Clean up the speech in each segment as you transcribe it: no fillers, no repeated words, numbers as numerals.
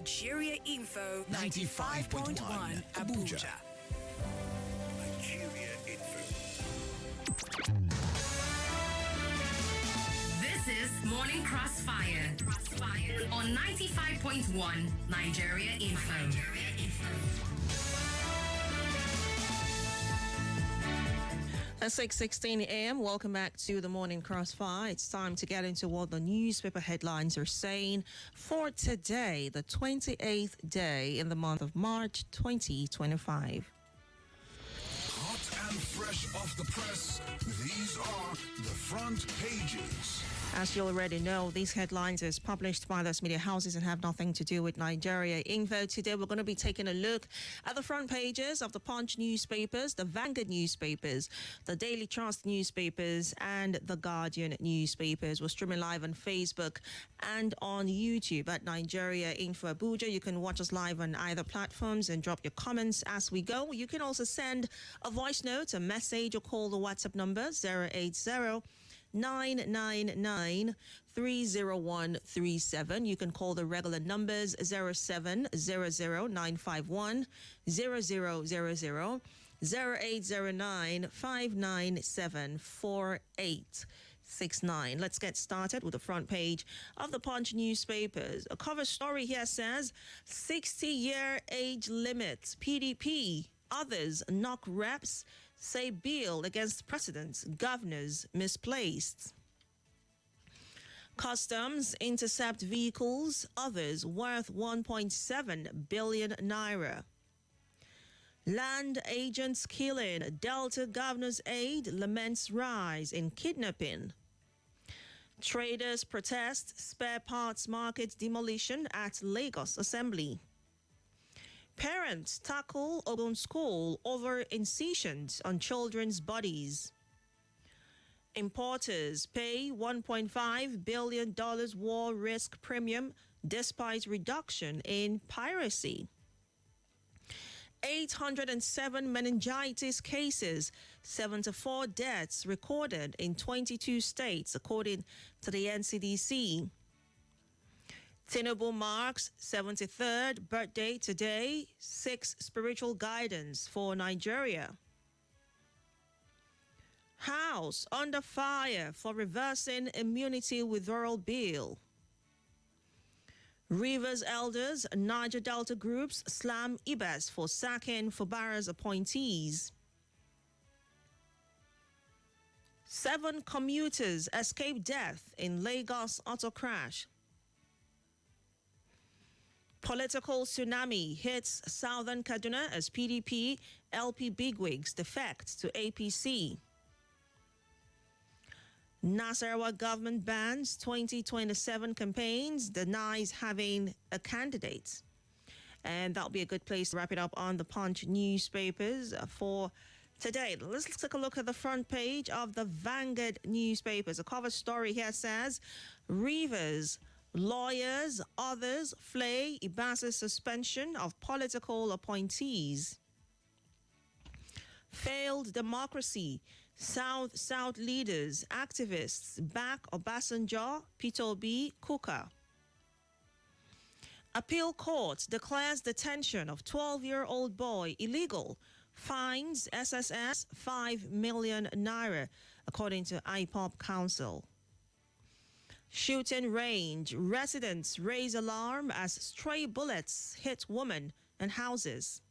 Nigeria Info 95.1 Abuja. Nigeria Info. This is Morning Crossfire on 95.1 Nigeria Info. At 6:16 a.m., welcome back to the Morning Crossfire. It's time to get into what the newspaper headlines are saying for today, the 28th day in the month of March 2025. Hot and fresh off the press, these are the front pages. As you already know, these headlines is published by those media houses and have nothing to do with Nigeria Info. Today, we're going to be taking a look at the front pages of the Punch newspapers, the Vanguard newspapers, the Daily Trust newspapers, and the Guardian newspapers. We're streaming live on Facebook and on YouTube at Nigeria Info Abuja. You can watch us live on either platforms and drop your comments as we go. You can also send a voice note, a message, or call the WhatsApp number 080-999-30137. You can call the regular numbers 0700-951-0000, 0809-597-4869. Let's get started with the front page of the Punch newspapers. A cover story here says 60-year age limit, PDP. Others knock reps, say bill against presidents, governors misplaced. Customs intercept vehicles, others worth 1.7 billion naira. Land agents killing, Delta governor's aide laments rise in kidnapping. Traders protest spare parts market demolition at Lagos Assembly. Parents tackle Ogun School over incisions on children's bodies. Importers pay $1.5 billion war risk premium despite reduction in piracy. 807 meningitis cases, 74 deaths recorded in 22 states, according to the NCDC. Tinubu marks 73rd birthday today, 6 spiritual guidance for Nigeria. House under fire for reversing immunity withdrawal bill. Rivers elders, Niger Delta groups slam Ibas for sacking Fubara's appointees. 7 commuters escape death in Lagos auto crash. Political tsunami hits southern Kaduna as PDP, LP bigwigs defect to APC. Nasarawa government bans 2027 campaigns, denies having a candidate. And that'll be a good place to wrap it up on the Punch newspapers for today. Let's take a look at the front page of the Vanguard newspapers. A cover story here says, Rivers, lawyers, others flay Ibasa's suspension of political appointees. Failed democracy. South leaders, activists back Obasanjo, Peter Obi, Kuka. Appeal court declares detention of 12-year-old boy illegal. Fines SSS 5 million naira, according to IPOP Council. Shooting range. Residents raise alarm as stray bullets hit woman and houses.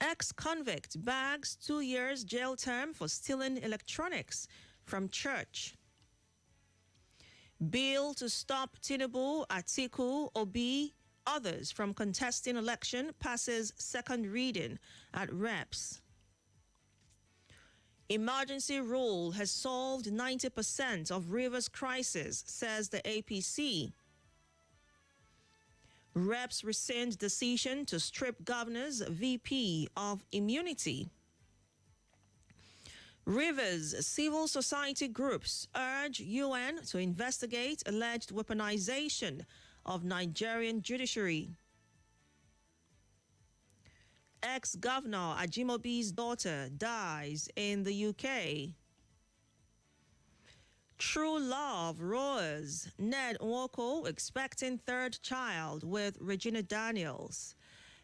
Ex-convict bags 2 years jail term for stealing electronics from church. Bill to stop Tinubu, Atiku, Obi, others from contesting election passes second reading at Reps. Emergency rule has solved 90% of Rivers crisis, says the APC. Reps rescind decision to strip governor's VP of immunity. Rivers civil society groups urge UN to investigate alleged weaponization of Nigerian judiciary. Ex-Governor Ajimobi's daughter dies in the UK. True love roars. Ned Nwoko expecting third child with Regina Daniels.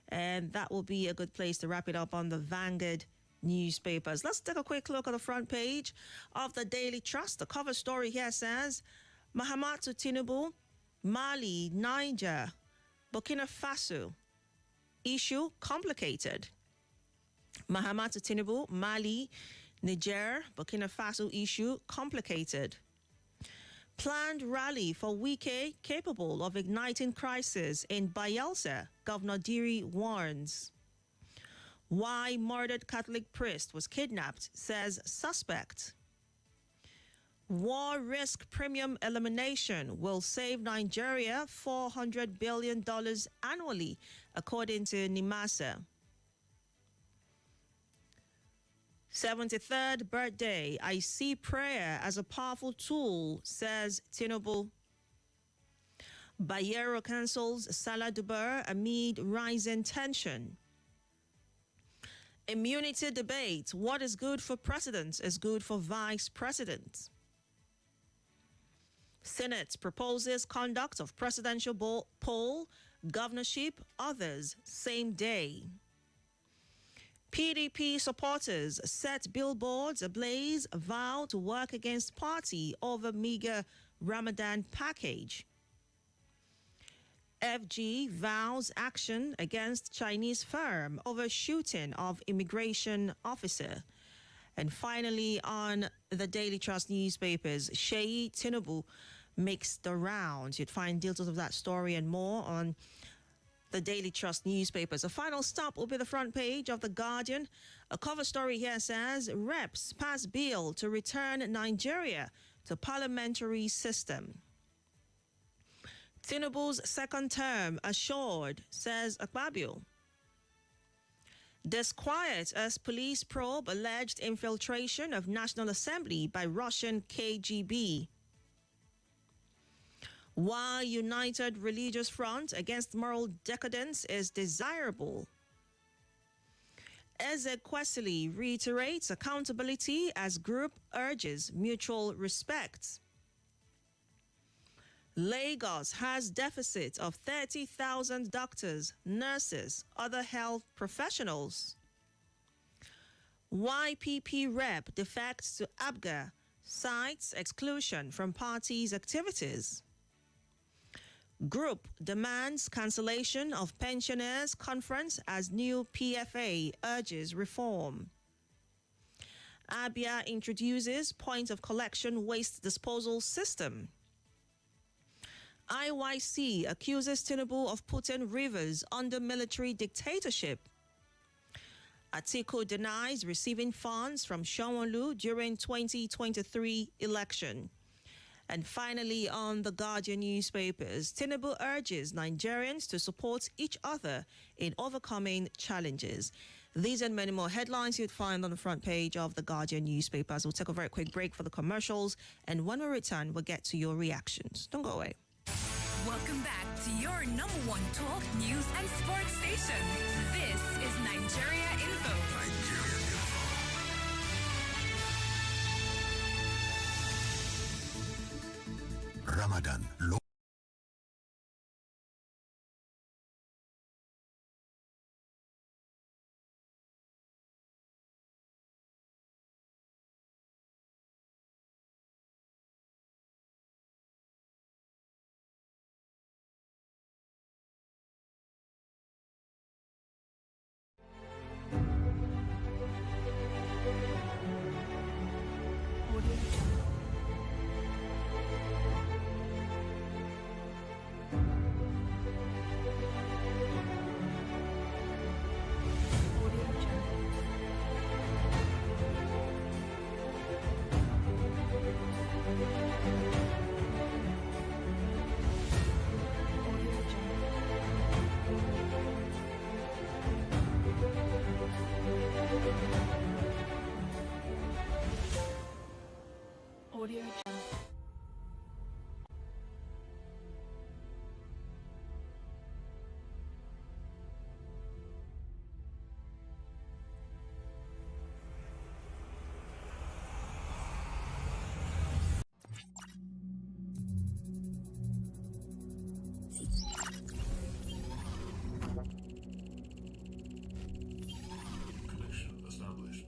And that will be a good place to wrap it up on the Vanguard newspapers. Let's take a quick look at the front page of the Daily Trust. The cover story here says, Mahamadou Tinubu, Mali, Niger, Burkina Faso. Issue complicated. Mahamadou Tinubu, Mali, Niger, Burkina Faso issue complicated. Planned rally for Wike capable of igniting crisis in Bayelsa, Governor Diri warns. Why murdered Catholic priest was kidnapped, says suspect. War risk premium elimination will save Nigeria $400 billion annually, according to NIMASA. 73rd birthday. I see prayer as a powerful tool, says Tinubu. Bayero cancels Salah Dubar amid rising tension. Immunity debate. What is good for president is good for vice president. Senate proposes conduct of presidential poll, governorship, others same day. PDP supporters set billboards ablaze, vow to work against party over meager Ramadan package. FG vows action against Chinese firm over shooting of immigration officer. And finally, on the Daily Trust newspapers, Sheyi Tinubu makes the rounds. You'd find details of that story and more on the Daily Trust newspapers. A final stop will be the front page of The Guardian. A cover story here says, Reps pass bill to return Nigeria to parliamentary system. Tinubu's second term assured, says Akpabio. Disquiet as police probe alleged infiltration of National Assembly by Russian KGB. Why United Religious Front against moral decadence is desirable. Eze Kwesili reiterates accountability as group urges mutual respect. Lagos has deficit of 30,000 doctors, nurses, other health professionals. YPP rep defects to ABGA, cites exclusion from party's activities. Group demands cancellation of pensioners' conference as new PFA urges reform. Abia introduces point of collection waste disposal system. IYC accuses Tinubu of putting rivers under military dictatorship. Atiku denies receiving funds from Shawolu during 2023 election. And finally, on the Guardian newspapers, Tinubu urges Nigerians to support each other in overcoming challenges. These and many more headlines you'd find on the front page of the Guardian newspapers. We'll take a very quick break for the commercials, and when we return, we'll get to your reactions. Don't go away. Welcome back to your number one talk, news, and sports station. This is Nigeria Info. Ramadan. Connection established.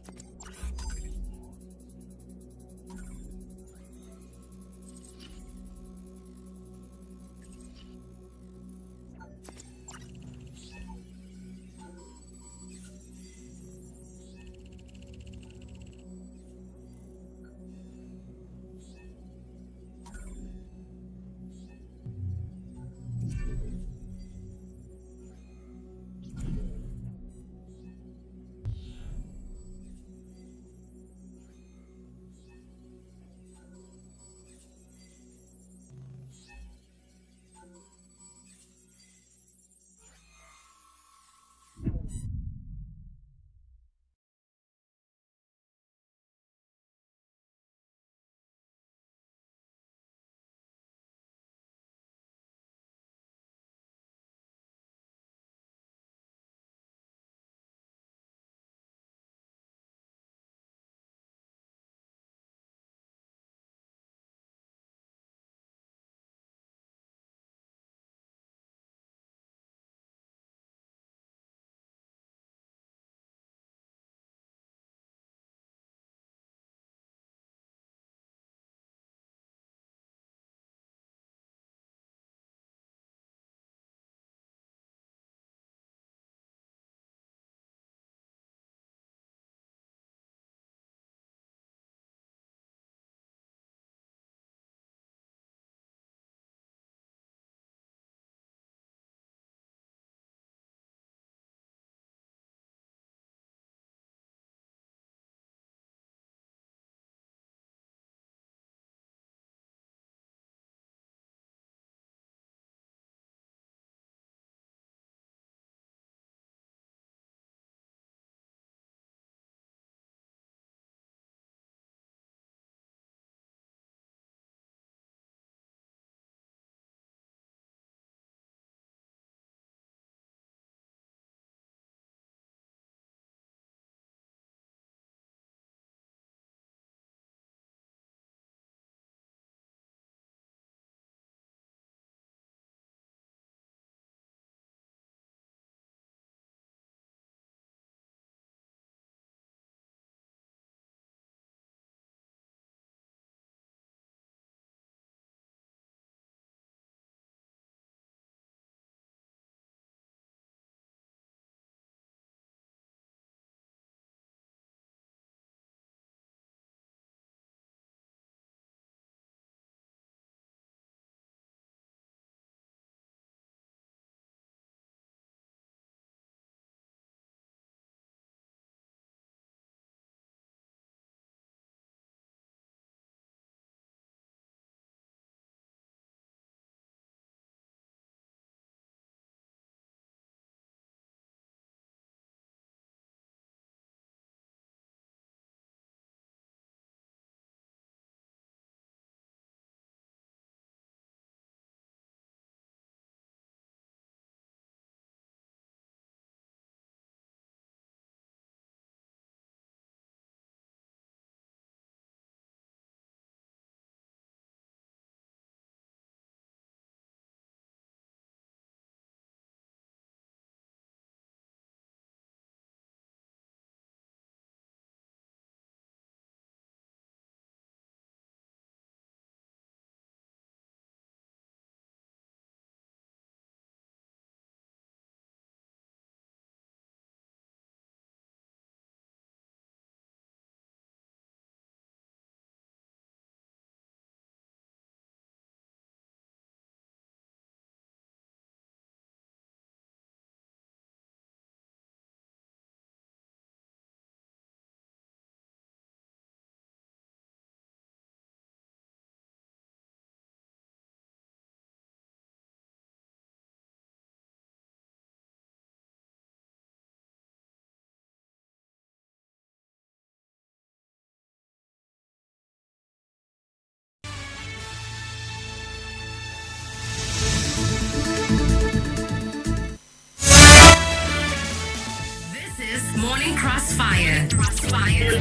Morning Crossfire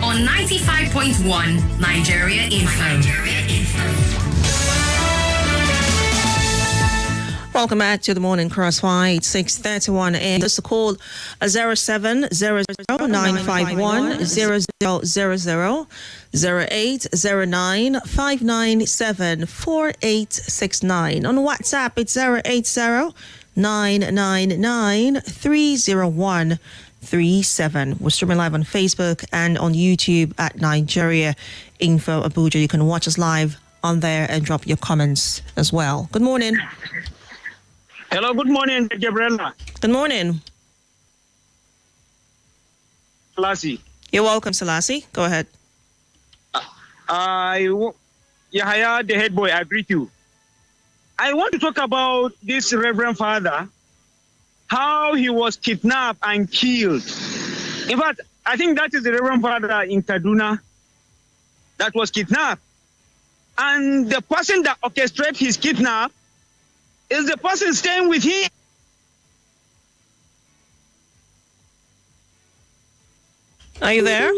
on 95.1 Nigeria Info. Welcome back to the morning crossfire. It's 6:31 a.m. Just a call 0700-951-0000, 0809-597-4869. On WhatsApp, it's 080-999-30137. We're streaming live on Facebook and on YouTube at Nigeria Info Abuja. You can watch us live on there and drop your comments as well. Good morning. Hello, good morning, Gabriella. Good morning. Selassie. You're welcome, Selassie. Go ahead. Yahya, the head boy, I greet you. I want to talk about this Reverend Father, how he was kidnapped and killed. In fact, I think that is the Reverend Father in Kaduna that was kidnapped. And the person that orchestrated his kidnap is the person staying with him. Are you there?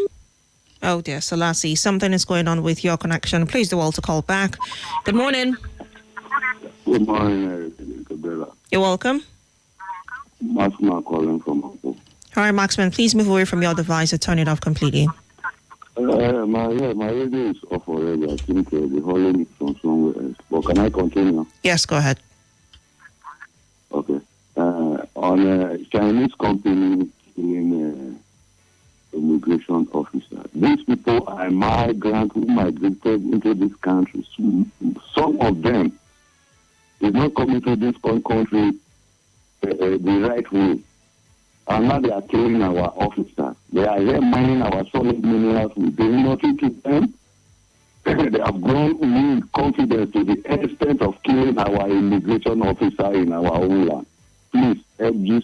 Oh dear, Selassie, something is going on with your connection. Please do also call back. Good morning. Good morning, Gabriella. You're welcome. Maxman calling from Apple. All right, Maxman, please move away from your device or turn it off completely. My radio is off already. I think the holding is from somewhere else. But can I continue? Yes, go ahead. Okay. On a Chinese company in immigration officer. These people are migrants who migrated into this country. Some of them did not come into this country the right way. And now they are killing our officers. They are here mining our solid minerals. We do nothing to them. They have grown with confidence to the extent of killing our immigration officer in our own land. Please, FGs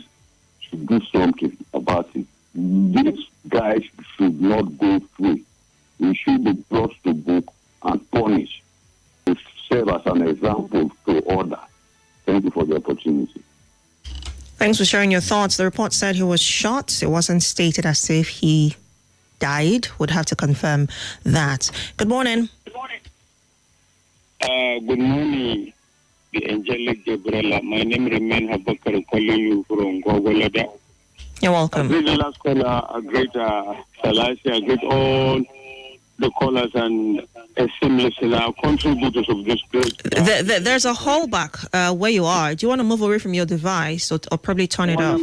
should do something about it. These guys should not go free. We should be brought to book and punished to serve as an example to others. Thank you for the opportunity. Thanks for sharing your thoughts. The report said he was shot. It wasn't stated as if he died. Would have to confirm that. Good morning. Good morning, the angelic Gabriella. My name remains Habakar calling you from Gogolada. You're welcome. I greet the last caller, I greet Selassie, I greet all the callers and esteemed listeners, contributors of this great. There's a hole back where you are. Do you want to move away from your device or probably turn it off?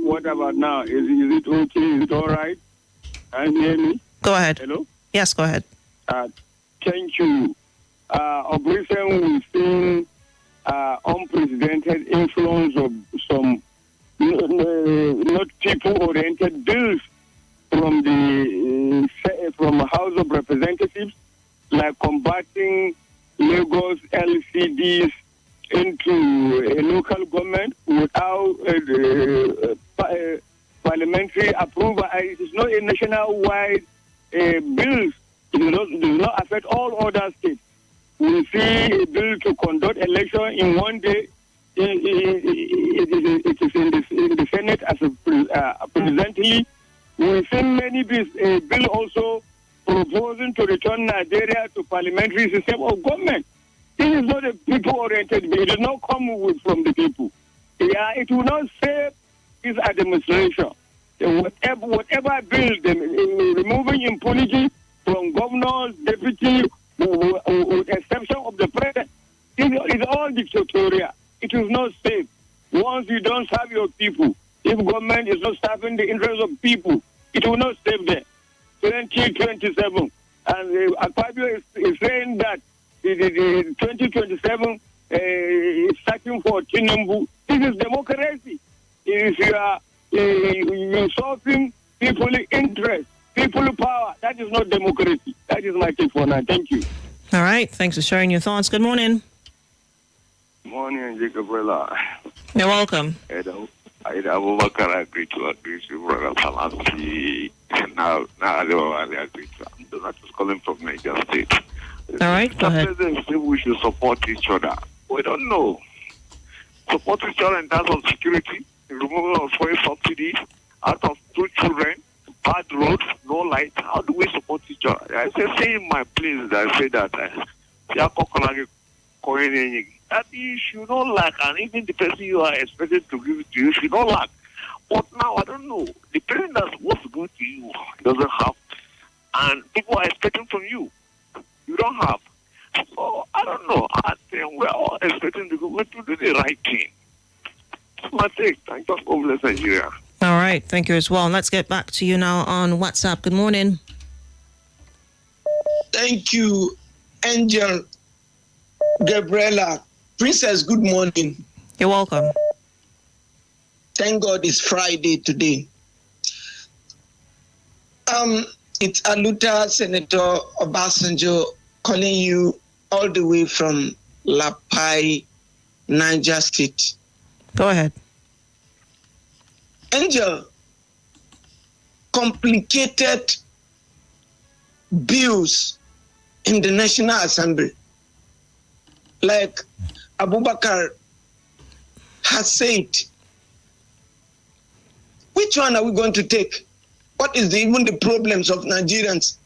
What about now? Is it okay? Is it all right? Can you hear me? Go ahead. Hello? Yes, go ahead. Thank you. Of recent, we've seen unprecedented influence of some not people-oriented bills from the House of Representatives, like combating Lagos LCDs into a local government without parliamentary approval. It is not a nationwide bill. It does not affect all other states. We see a bill to conduct election in one day. It is in the Senate as presently. We see many bills. A bill also proposing to return Nigeria to parliamentary system of government. This is not a people-oriented bill. It does not come from the people. Yeah, it will not save this administration. Whatever bill, removing impunity from governors, deputy, with exception of the president, it is all dictatorial. It is not safe. Once you don't serve your people, if government is not serving the interests of people, it will not save them. 2027. And Akpabio is saying that the 2027 is starting for Tinubu. This is democracy. If you are usurping people's interest, people's power, that is not democracy. That is my take for now. Thank you. All right. Thanks for sharing your thoughts. Good morning. Morning, Gabriella. You're welcome. I agree to brother Selassie. Now I agree to. I'm not just calling from Niger State. All right, go ahead. President said we should support each other. We don't know. Support each other in terms of security, removal of fuel subsidies, out of 2 children, bad roads, no light. How do we support each other? I say in my place that I say that that you should not lack, and even the person you are expected to give it to you should not lack. But now, I don't know. The person that's supposed to give to you doesn't have, and people are expecting from you. You don't have. So, I don't know. I think we're all expecting the government to do the right thing. That's my take. Thank you for bless Nigeria. All right. Thank you as well. Let's get back to you now on WhatsApp. Good morning. Thank you, Angel, Gabriella. Princess, good morning. You're welcome. Thank God it's Friday today. It's Aluta Senator Obasanjo calling you all the way from Lapai, Niger State. Go ahead. Angel, complicated bills in the National Assembly, like Abubakar has said. Which one are we going to take? What is even the problems of Nigerians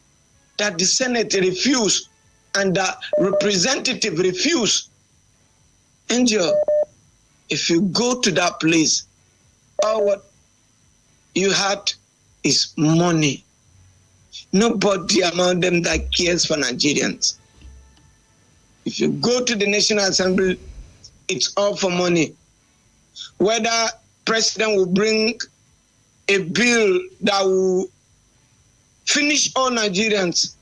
that the Senate refuse and the representative refuse? Angel, if you go to that place, all what you had is money. Nobody among them that cares for Nigerians. If you go to the National Assembly, it's all for money. Whether president will bring a bill that will finish all Nigerians,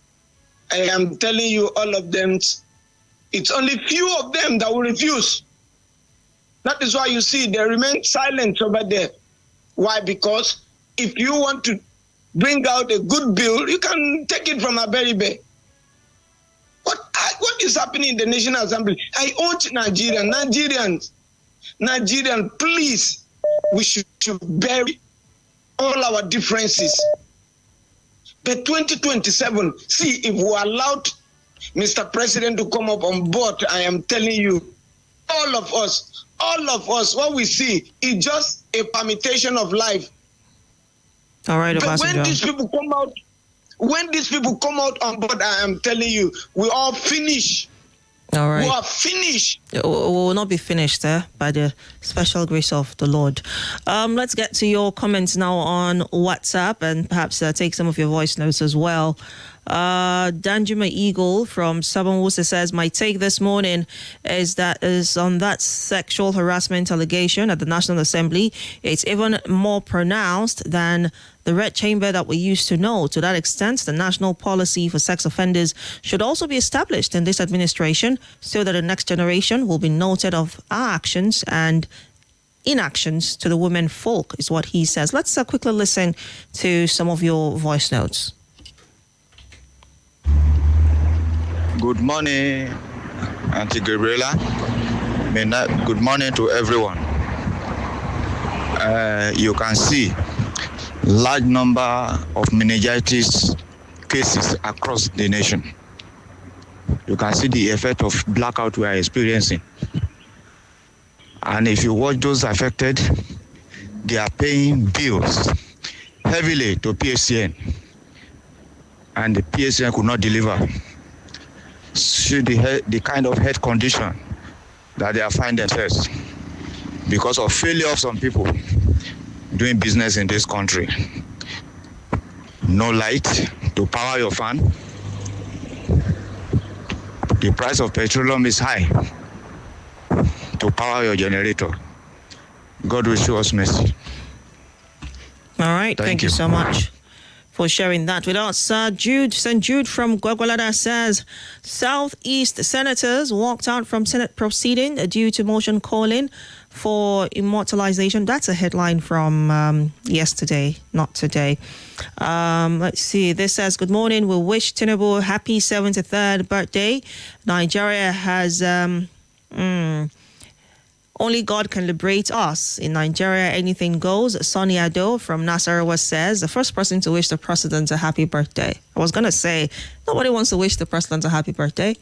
I am telling you, all of them, it's only few of them that will refuse. That is why you see they remain silent over there. Why? Because if you want to bring out a good bill, you can take it from Aberibe. What is happening in the National Assembly? I urge Nigerians, please, we should bury all our differences. But 2027, see, if we allowed Mr. President to come up on board, I am telling you, all of us, what we see is just a permutation of life. All right, but when these people come out on board, I am telling you, we all finish. All right. We are finished. We will not be finished by the special grace of the Lord. Let's get to your comments now on WhatsApp and perhaps take some of your voice notes as well. Danjuma Eagle from Sabanwusa says, my take this morning is on that sexual harassment allegation at the National Assembly. It's even more pronounced than the red chamber that we used to know. To that extent, the national policy for sex offenders should also be established in this administration so that the next generation will be noted of our actions and inactions to the women folk, is what he says. Let's quickly listen to some of your voice notes. Good morning, Auntie Gabriella. Good morning to everyone. You can see large number of meningitis cases across the nation. You can see the effect of blackout we are experiencing. And if you watch those affected, they are paying bills heavily to PSCN. And the PSCN could not deliver. See the kind of health condition that they are finding themselves because of failure of some people doing business in this country. No light to power your fan. The price of petroleum is high to power your generator. God will show us mercy. All right. Thank you so much for sharing that with us. St. Jude from Gwagwalada says, Southeast senators walked out from Senate proceeding due to motion calling for immortalization. That's a headline from yesterday, not today. Let's see. This says, good morning. We wish Tinubu happy 73rd birthday. Nigeria has... only God can liberate us. In Nigeria, anything goes. Sonny Ado from Nasarawa says, the first person to wish the president a happy birthday. I was going to say, nobody wants to wish the president a happy birthday.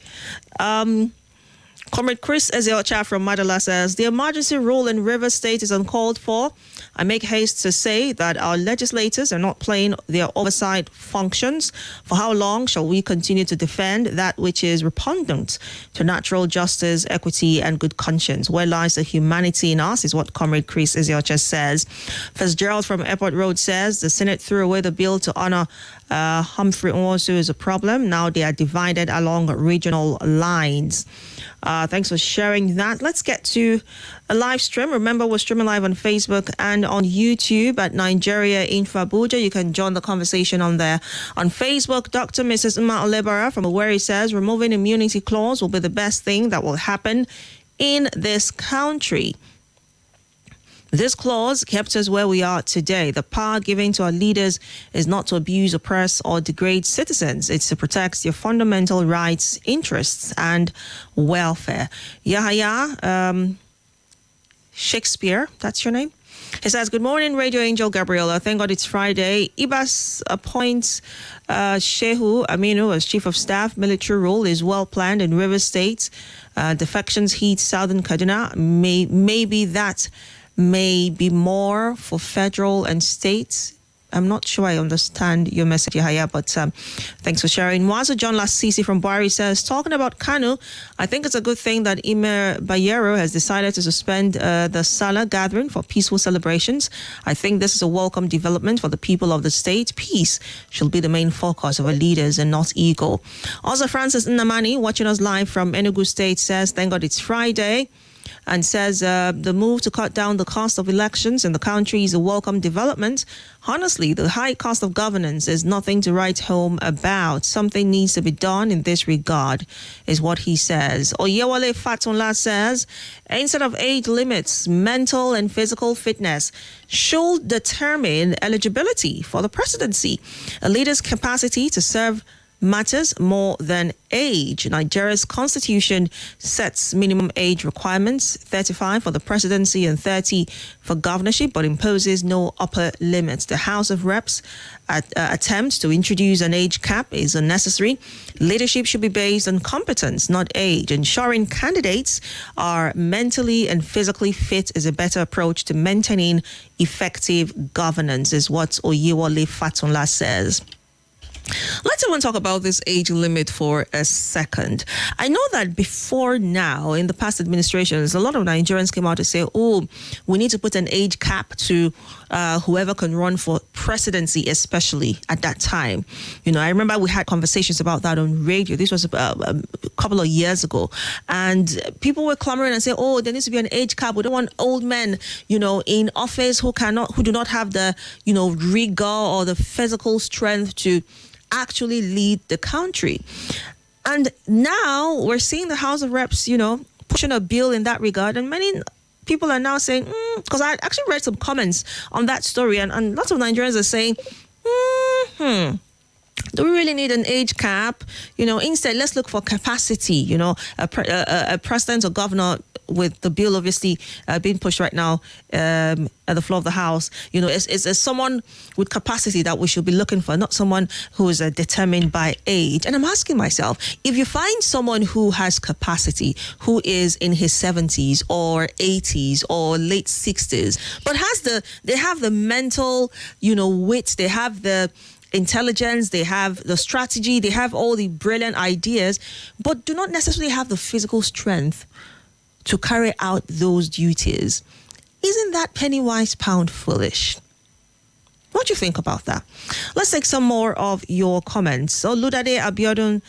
Comrade Chris Ezeocha from Madala says, the emergency rule in River State is uncalled for. I make haste to say that our legislators are not playing their oversight functions. For how long shall we continue to defend that which is repugnant to natural justice, equity, and good conscience? Where lies the humanity in us, is what Comrade Chris Ezeocha says. Fitzgerald from Airport Road says, the Senate threw away the bill to honor Humphrey Nwosu is a problem. Now they are divided along regional lines. Thanks for sharing that. Let's get to a live stream. Remember, we're streaming live on Facebook and on YouTube at Nigeria Info Abuja. You can join the conversation on there. On Facebook, Dr. Mrs. Uma Olebara from Owerri says, removing immunity clause will be the best thing that will happen in this country. This clause kept us where we are today. The power given to our leaders is not to abuse, oppress, or degrade citizens. It's to protect their fundamental rights, interests, and welfare. Yahaya Shakespeare, that's your name? He says, good morning, Radio Angel Gabriella. Thank God it's Friday. Ibas appoints Shehu Aminu as Chief of Staff. Military rule is well planned in River State. Defections heat Southern Kaduna. Maybe that may be more for federal and states. I'm not sure I understand your message, Yahaya, but thanks for sharing. Mwazo John Lasisi from Bari says, talking about Kanu, I think it's a good thing that Emir Bayero has decided to suspend the Salah gathering for peaceful celebrations. I think this is a welcome development for the people of the state. Peace should be the main focus of our leaders and not ego. Also, Francis Nnamani, watching us live from Enugu State, says, thank God it's Friday. And says the move to cut down the cost of elections in the country is a welcome development. Honestly, the high cost of governance is nothing to write home about. Something needs to be done in this regard, is what he says. Oyewale Fatunla says, instead of age limits, mental and physical fitness should determine eligibility for the presidency. A leader's capacity to serve matters more than age. Nigeria's constitution sets minimum age requirements, 35 for the presidency and 30 for governorship, but imposes no upper limits. The House of Reps attempts to introduce an age cap is unnecessary. Leadership should be based on competence, not age. Ensuring candidates are mentally and physically fit is a better approach to maintaining effective governance, is what Oyewale Fatunla says. Let's even talk about this age limit for a second. I know that before now, in the past administrations, a lot of Nigerians came out to say, oh, we need to put an age cap to whoever can run for presidency, especially at that time. You know, I remember we had conversations about that on radio. This was a couple of years ago. And people were clamoring and saying, oh, there needs to be an age cap. We don't want old men, you know, in office who do not have the, you know, rigor or the physical strength to actually lead the country. And now we're seeing the House of Reps, you know, pushing a bill in that regard. And many people are now saying, because I actually read some comments on that story, and lots of Nigerians are saying, do we really need an age cap? You know, instead, let's look for capacity. You know, a president or governor with the bill obviously being pushed right now at the floor of the House. You know, it's someone with capacity that we should be looking for, not someone who is determined by age. And I'm asking myself, if you find someone who has capacity, who is in his 70s or 80s or late 60s, but they have the mental, you know, wit, they have the intelligence, they have the strategy, they have all the brilliant ideas, but do not necessarily have the physical strength to carry out those duties. Isn't that penny wise, pound foolish? What do you think about that? Let's take some more of your comments. So Ludade Abiodun,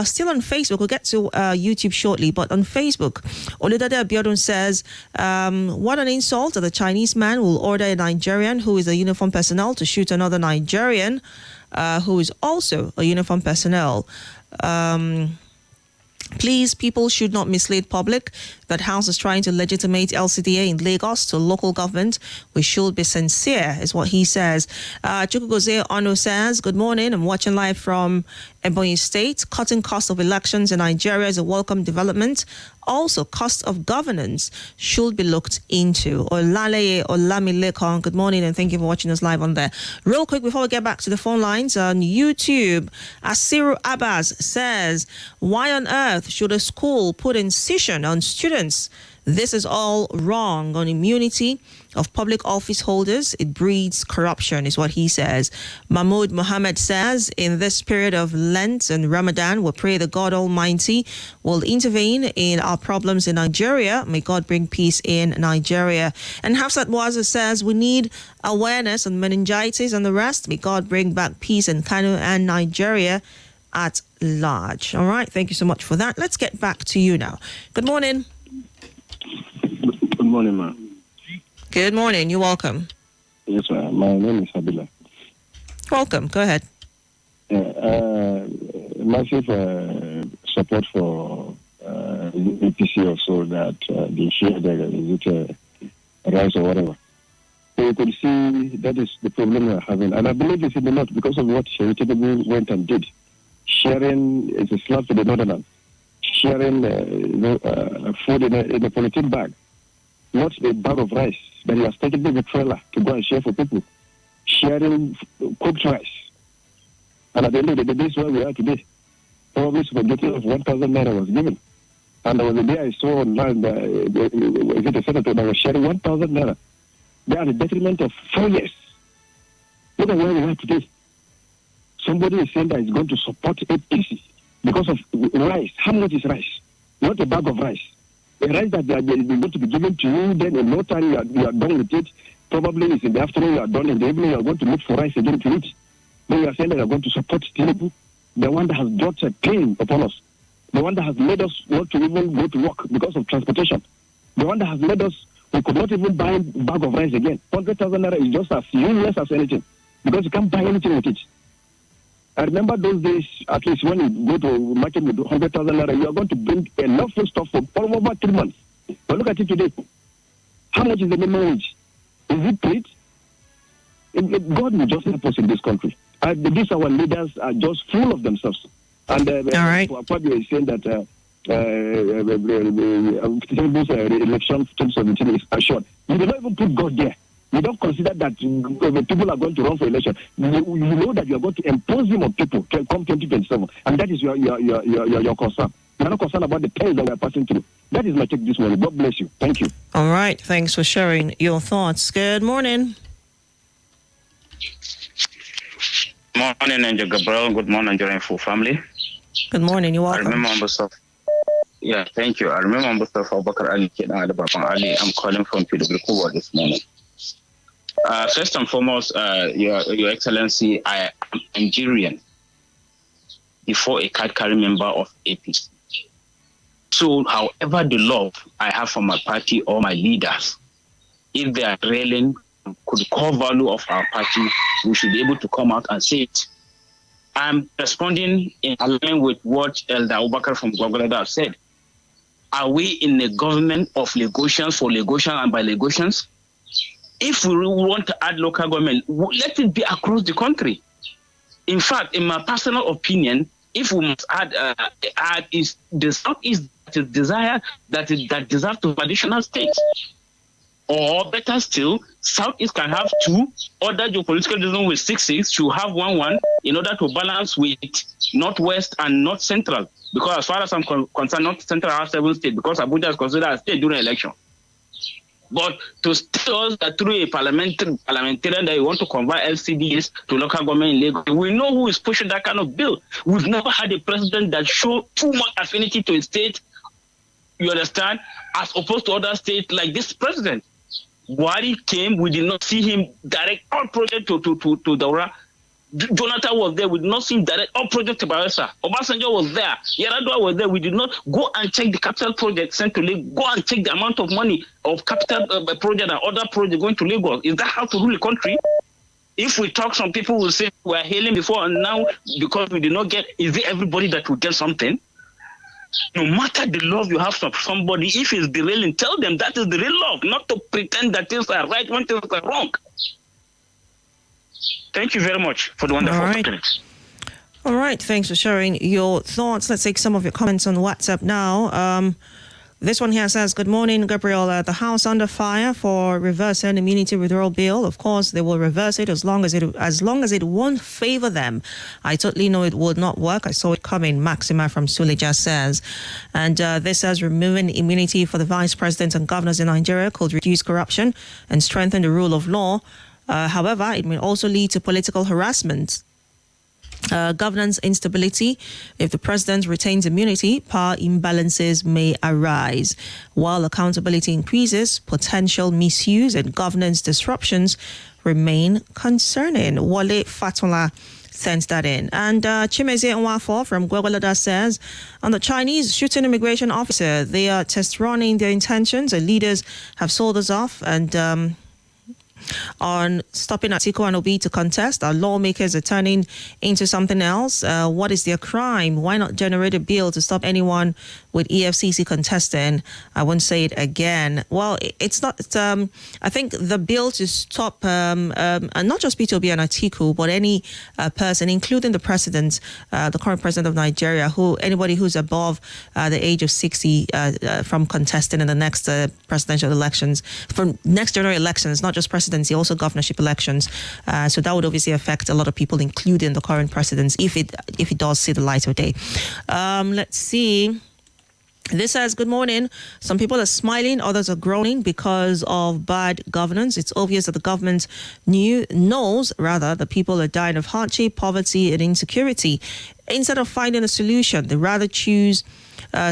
still on Facebook. We'll get to YouTube shortly, but on Facebook, Oludade Abiodun says, what an insult that the Chinese man will order a Nigerian who is a uniformed personnel to shoot another Nigerian who is also a uniformed personnel. Please, people should not mislead public. That House is trying to legitimate LCDA in Lagos to local government. We should be sincere, is what he says. Chukwugozie Ono says, good morning. I'm watching live from Ebonyi State, cutting cost of elections in Nigeria is a welcome development. Also, cost of governance should be looked into. Olaleye Olamilekon, good morning and thank you for watching us live on there. Real quick, before we get back to the phone lines, on YouTube, Asiru Abbas says, why on earth should a school put incision on students? This is all wrong. On immunity of public office holders, it breeds corruption, is what he says. Mahmoud Mohammed says, in this period of Lent and Ramadan, we pray that God Almighty will intervene in our problems in Nigeria. May God bring peace in Nigeria. And Hafsat Waza says, we need awareness on meningitis and the rest. May God bring back peace in Kano and Nigeria at large. All right, thank you so much for that. Let's get back to you now. Good morning. Good morning, ma'am. Good morning. You're welcome. Yes, ma'am. My name is Abila. Welcome. Go ahead. Massive support for APC also that they share the rice or whatever. So you could see that is the problem we're having. And I believe it's in the north because of what Sherry went and did. Sharing is a slap to the northerners. Sharing food in a polythene bag. Not a bag of rice, but he has taken the trailer to go and share for people. Sharing cooked rice. And at the end of the day, this is where we are today. Probably spaghetti of 1,000 naira was given. And there was a day I saw online, is it a senator that was sharing 1,000 naira? They are the detriment of 4 years. Look at where we are today. Somebody is saying that he's going to support APC because of rice. How much is rice? Not a bag of rice. A rice that they are going to be given to you, then in no time you are done with it. Probably it's in the afternoon, you are done. In the evening, you are going to look for rice again to eat. Then you are saying that you are going to support Tinubu, the one that has brought a pain upon us. The one that has made us want to even go to work because of transportation. The one that has made us, we could not even buy a bag of rice again. 100,000 naira is just as useless as anything because you can't buy anything with it. I remember those days, at least when you go to market with 100,000 naira, you are going to bring enough food stuff for over 3 months. But look at it today. How much is the minimum wage? Is it paid? God will just help us in this country. These our leaders are just full of themselves. And all right. Fabio is saying that Tinubu's election 2017 is assured. You do not even put God there. You don't consider that people are going to run for election. You know that you are going to impose him on people to come 2027, and that is your concern. You are not concerned about the pain that we are passing through. That is my take this morning. God bless you. Thank you. All right. Thanks for sharing your thoughts. Good morning. Morning, Angel Gabriel. Good morning, Nigerian full family. Good morning. You're welcome. I remember Mustafa. Yeah, thank you. I remember Mustafa Abubakar Ali Ali. I'm calling from PW this morning. First and foremost, Your Excellency, I am Nigerian before a card-carrying member of APC. So, however the love I have for my party or my leaders, if they are railing could core value of our party, we should be able to come out and say it. I'm responding in alignment with what Elder Abubakar from Gabriella said. Are we in a government of negotiations for negotiation and by negotiations? If we really want to add local government, let it be across the country. In fact, in my personal opinion, if we must add is the Southeast that is desired that deserves to additional states. Or better still, Southeast can have 2, other geopolitical regions with 6 should have 1 in order to balance with Northwest and North Central. Because as far as I'm concerned, North Central has 7 states because Abuja is considered a state during election. But to tell us that through a parliamentarian that you want to convert LCDs to local government in Lagos, we know who is pushing that kind of bill. We've never had a president that showed too much affinity to a state, you understand, as opposed to other states like this president. Buhari came, we did not see him direct all project to Daura. Jonathan was there, we did not see him direct all project to Bayelsa. Obasanjo was there, Yaradua was there, we did not go and check the capital project sent to Lagos, go and check the amount of money of capital project and other projects going to Lagos. Is that how to rule a country? If we talk, some people will say we are hailing before and now because we did not get, is it everybody that will get something? No matter the love you have for somebody, if it's derailing, tell them that is the real love, not to pretend that things are right when things are wrong. Thank you very much for the wonderful opportunity. All right, thanks for sharing your thoughts. Let's take some of your comments on WhatsApp now. This one here says, good morning, Gabriella. The House under fire for reversing immunity withdrawal bill. Of course, they will reverse it as long as it won't favor them. I totally know it would not work. I saw it coming. Maxima from Suleja says. And this says, removing immunity for the vice president and governors in Nigeria could reduce corruption and strengthen the rule of law. However, it may also lead to political harassment. Governance instability. If the president retains immunity, power imbalances may arise. While accountability increases, potential misuse and governance disruptions remain concerning. Wale Fatula sends that in. And Chimeze Nwafo from Gabriella says, on the Chinese shooting immigration officer, they are test running their intentions. The leaders have sold us off and on stopping Atiku and Obi to contest. Our lawmakers are turning into something else. What is their crime? Why not generate a bill to stop anyone with EFCC contesting? I won't say it again. Well, it's not. I think the bill to stop, and not just Peter Obi and Atiku, but any person, including the president, the current president of Nigeria, anybody who's above the age of 60 from contesting in the next presidential elections, from next general elections, not just presidency, also governorship elections. So that would obviously affect a lot of people, including the current presidents, if it does see the light of day. Let's see. This says, good morning. Some people are smiling, others are groaning because of bad governance. It's obvious that the government knows that people are dying of hardship, poverty, and insecurity. Instead of finding a solution, they rather choose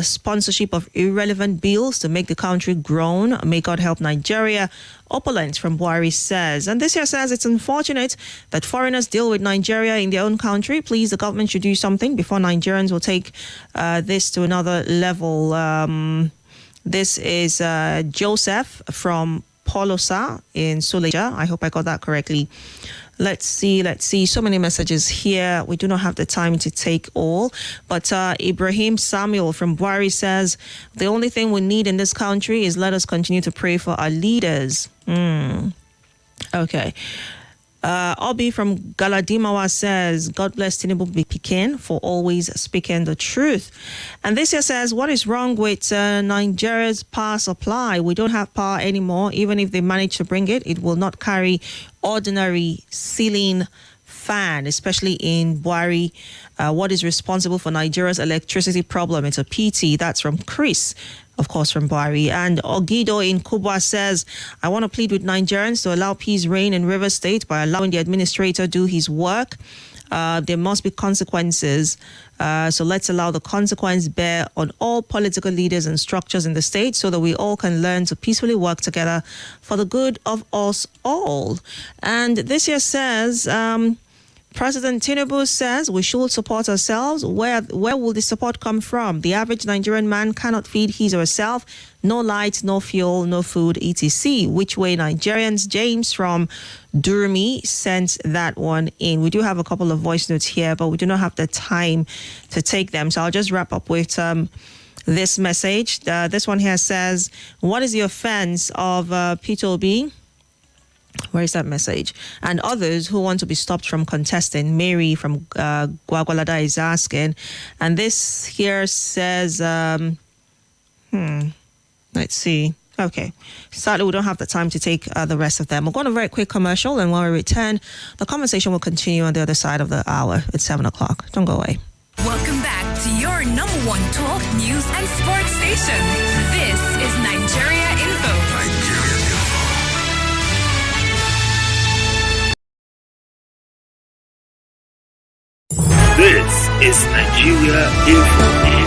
sponsorship of irrelevant bills to make the country groan. May God help Nigeria. Opulent from Buhari says. And this here says, it's unfortunate that foreigners deal with Nigeria in their own country. Please, the government should do something before Nigerians will take this to another level. This is Joseph from Polosa in Suleja. I hope I got that correctly. Let's see. So many messages here. We do not have the time to take all. But Ibrahim Samuel from Buhari says, the only thing we need in this country is let us continue to pray for our leaders. Okay. Obi from Galadimawa says, God bless Tinubu Pekin for always speaking the truth. And this here says, what is wrong with Nigeria's power supply? We don't have power anymore. Even if they manage to bring it, it will not carry ordinary ceiling fan, especially in Buhari. What is responsible for Nigeria's electricity problem? It's a PT. That's from Chris, of course, from Buhari. And Ogido in Kubwa says, I want to plead with Nigerians to allow peace reign in River State by allowing the administrator do his work. There must be consequences. So let's allow the consequence bear on all political leaders and structures in the state so that we all can learn to peacefully work together for the good of us all. And this here says, President Tinubu says we should support ourselves. Where will the support come from? The average Nigerian man cannot feed his or herself. No light, no fuel, no food, etc. Which way Nigerians? James from Durmi sent that one in. We do have a couple of voice notes here, but we do not have the time to take them. So I'll just wrap up with this message. This one here says, what is the offense of Peter Obi? Where is that message? And others who want to be stopped from contesting. Mary from Gwagwalada is asking. And this here says, let's see. Okay. Sadly, we don't have the time to take the rest of them. We'll go on a very quick commercial, and when we return, the conversation will continue on the other side of the hour. It's 7 o'clock. Don't go away. Welcome back to your number one talk, news and sports station. This is Nigeria Info. This is Nigeria Info.